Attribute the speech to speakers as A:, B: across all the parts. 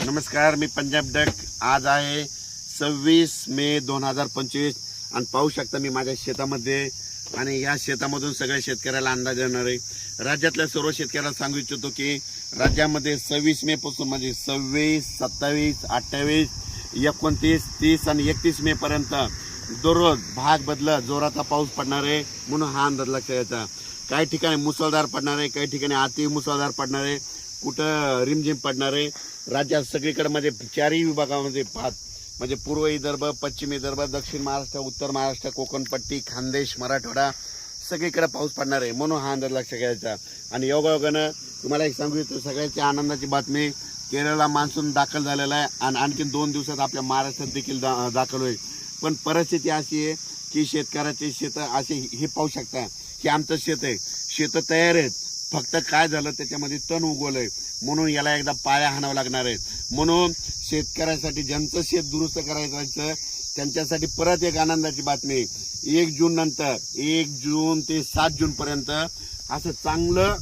A: नमस्कार, मी पंजाब डक. आज आहे 26 मे 2025 आणि पाहू शकता मी माझ्या शेतामध्ये आणि या शेतामधून सगळ्या शेतकऱ्याला अंदाज येणार आहे. राज्यातल्या सर्व शेतकऱ्याला सांगू इच्छितो की राज्यामध्ये 26 मे पासून म्हणजे 26, 27, 28, 29, 30 आणि 31 मे पर्यंत दररोज भाग बदलत जोराचा पाऊस पडणार आहे म्हणून हा अंदाज लक्षात यायचा. काही ठिकाणी मुसळधार पडणार आहे, काही ठिकाणी अति मुसळधार पडणार आहे, कुठं रिमझिम पडणार आहे. राज्यात सगळीकडे म्हणजे चारही विभागामध्ये म्हणजे पूर्व विदर्भ, पश्चिम विदर्भ, दक्षिण महाराष्ट्र, उत्तर महाराष्ट्र, कोकणपट्टी, खानदेश, मराठवाडा सगळीकडे पाऊस पडणार आहे म्हणून हा अंदाज लक्षात घ्यायचा. आणि योगायोगानं तुम्हाला एक सांगू इच्छितो, सगळ्याची आनंदाची बातमी, केरळला मान्सून दाखल झालेला आहे आणि आणखीन 2 दिवसात आपल्या महाराष्ट्रात देखील दाखल होईल. पण परिस्थिती अशी आहे की शेतकऱ्याचे शेत असे हे पाहू शकता की आमचं शेत आहे, शेतं तयार आहेत, फक्त काय झालं त्याच्यामध्ये तण उगवलंय म्हणून याला एकदा पाया हाणावं लागणार आहे. म्हणून शेतकऱ्यासाठी ज्यांचं शेत दुरुस्त करायचं त्यांच्यासाठी परत एक आनंदाची बातमी, 1 जून नंतर 1 जून ते 7 जून पर्यंत असं चांगलं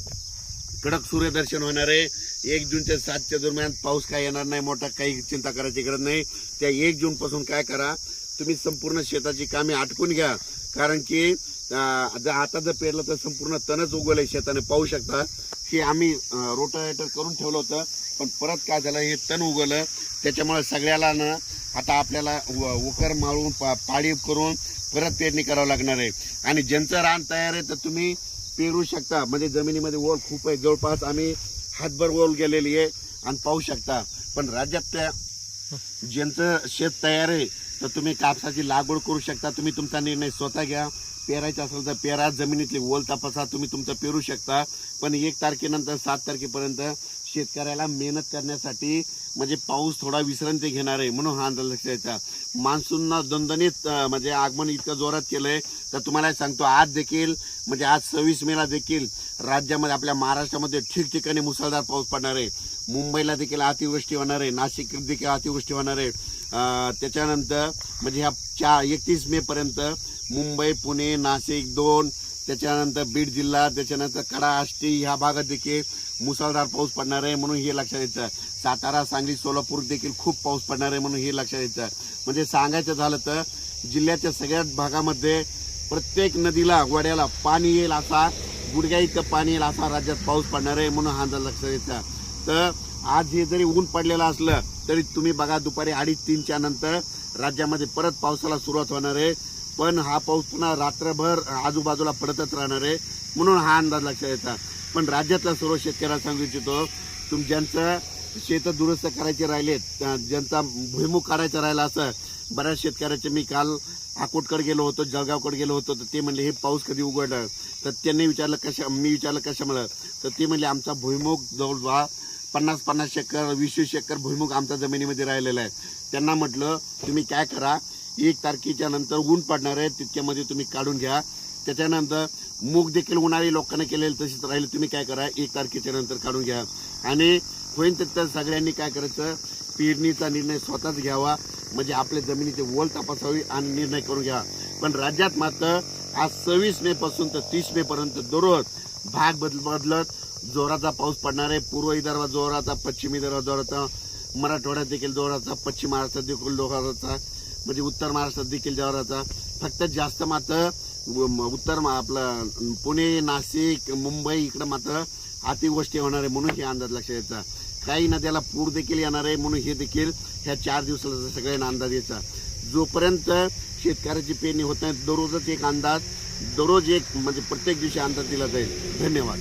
A: कडक सूर्यदर्शन होणार आहे. 1 जून ते 7 दरम्यान पाऊस काय येणार नाही, मोठा काही चिंता करायची गरज नाही. त्या 1 जून पासून काय करा, तुम्ही संपूर्ण शेताची कामे आटकून घ्या, कारण की आता जर पेरलं तर संपूर्ण तणच उगवलंय शेताने पाहू शकता. हे आम्ही रोटावेटर करून ठेवलं होतं पण परत काय झालं, हे तण उगवलं त्याच्यामुळे सगळ्याला ना आता आपल्याला उकर मारून पाळी करून परत पेरणी करावं लागणार आहे. आणि ज्यांचं रान तयार आहे तर तुम्ही पेरू शकता, म्हणजे जमिनीमध्ये ओल खूप आहे, जवळपास आम्ही हातभर ओल गेलेली आहे आणि पाहू शकता. पण राज्यातल्या ज्यांचं शेत तयार आहे तर तुम्ही कापसाची लागवड करू शकता. तुम्ही तुमचा निर्णय स्वतः घ्या, पेरायचं असेल तर पेरा, जमिनीतली ओल तपासा, तुम्ही तुमचं पेरू शकता. पण 1 तारखेनंतर 7 तारखेपर्यंत शेतकऱ्याला मेहनत करण्यासाठी म्हणजे पाऊस थोडा विश्रांती घेणार आहे म्हणून हा अंदाज लक्षात यायचा. मान्सूननं दणदणीत म्हणजे आगमन इतकं जोरात केलंय तर तुम्हाला सांगतो, आज देखील म्हणजे आज 26 मेला देखील राज्यामध्ये आपल्या महाराष्ट्रामध्ये ठिकठिकाणी मुसळधार पाऊस पडणार आहे. मुंबईला देखील अतिवृष्टी होणार आहे, नाशिक देखील अतिवृष्टी होणार आहे. त्याच्यानंतर म्हणजे ह्या 31 मे पर्यंत मुंबई, पुणे, नाशिक 2, त्याच्यानंतर बीड जिल्हा, त्याच्यानंतर कडा, आष्टी ह्या भागात देखील मुसळधार पाऊस पडणार आहे म्हणून हे लक्षात यायचं. सातारा, सांगली, सोलापूर देखील खूप पाऊस पडणार आहे म्हणून हे लक्षात यायचं. म्हणजे सांगायचं झालं तर जिल्ह्याच्या सगळ्याच भागामध्ये प्रत्येक नदीला, वड्याला पाणी येईल, असा गुडघ्या इतकं पाणी येईल असा राज्यात पाऊस पडणार आहे म्हणून हा अंदाज लक्षात यायचा. तर आज हे जरी ऊन पडलेलं असलं तरी तुम्ही बघा, दुपारी 2:30-3च्या नंतर राज्यामध्ये परत पावसाला सुरुवात होणार आहे. पण हा पाऊस पुन्हा रात्रभर आजूबाजूला पडतच राहणार आहे म्हणून हा अंदाज लक्षात येतात. पण राज्यातल्या सर्व शेतकऱ्याला सांगू इच्छितो, ज्यांचं शेत दुरुस्त करायचे राहिलेत, ज्यांचा भुईमुग काढायचा राहिला, असं बऱ्याच शेतकऱ्याचे मी काल अकोटकडे गेलो होतो, जळगावकडे गेलो होतो, तर ते म्हणले हे पाऊस कधी उघडणार, तर त्यांनी विचारलं मी विचारलं कशामुळे, तर ते म्हणले आमचा भुईमुग जवळजवळ 50-50 एकर 20-20 एकर भुईमुग आमच्या जमिनीमध्ये राहिलेला आहे. त्यांना म्हटलं तुम्ही काय करा, 1 तारखेच्या नंतर ऊन पडणार आहे तितक्यामध्ये तुम्ही काढून घ्या. त्याच्यानंतर मूग देखील उन्हाळी लोकांना केलेलं तशीच राहिले, तुम्ही काय करा 1 तारखेच्या नंतर काढून घ्या. आणि होईन तर सगळ्यांनी काय करायचं, पेरणीचा निर्णय स्वतःच घ्यावा, म्हणजे आपल्या जमिनीचे ओल तपासावी आणि निर्णय करून घ्या. पण राज्यात मात्र आज 26 मे पासून तर 30 मे पर्यंत दररोज भाग बदलत जोराचा पाऊस पडणार आहे. पूर्व विदर्भात जोराचा, पश्चिम विदर्भात जोराचा, मराठवाड्यात देखील जोराचा, पश्चिम महाराष्ट्रात देखील जोराचा, म्हणजे उत्तर महाराष्ट्रात देखील जोराचा. फक्त जास्त मात्र आपलं पुणे, नाशिक, मुंबई इकडं मात्र अतिवृष्टी होणार आहे म्हणून हे अंदाज लक्षात यायचा. काही नद्याला पूर देखील येणार आहे म्हणून हे देखील ह्या 4 दिवसाला सगळ्यांना अंदाज यायचा. जोपर्यंत शेतकऱ्याची पेरणी होत नाही, दररोजच एक अंदाज, दररोज एक म्हणजे प्रत्येक दिवशी अंदाज दिला जाईल. धन्यवाद.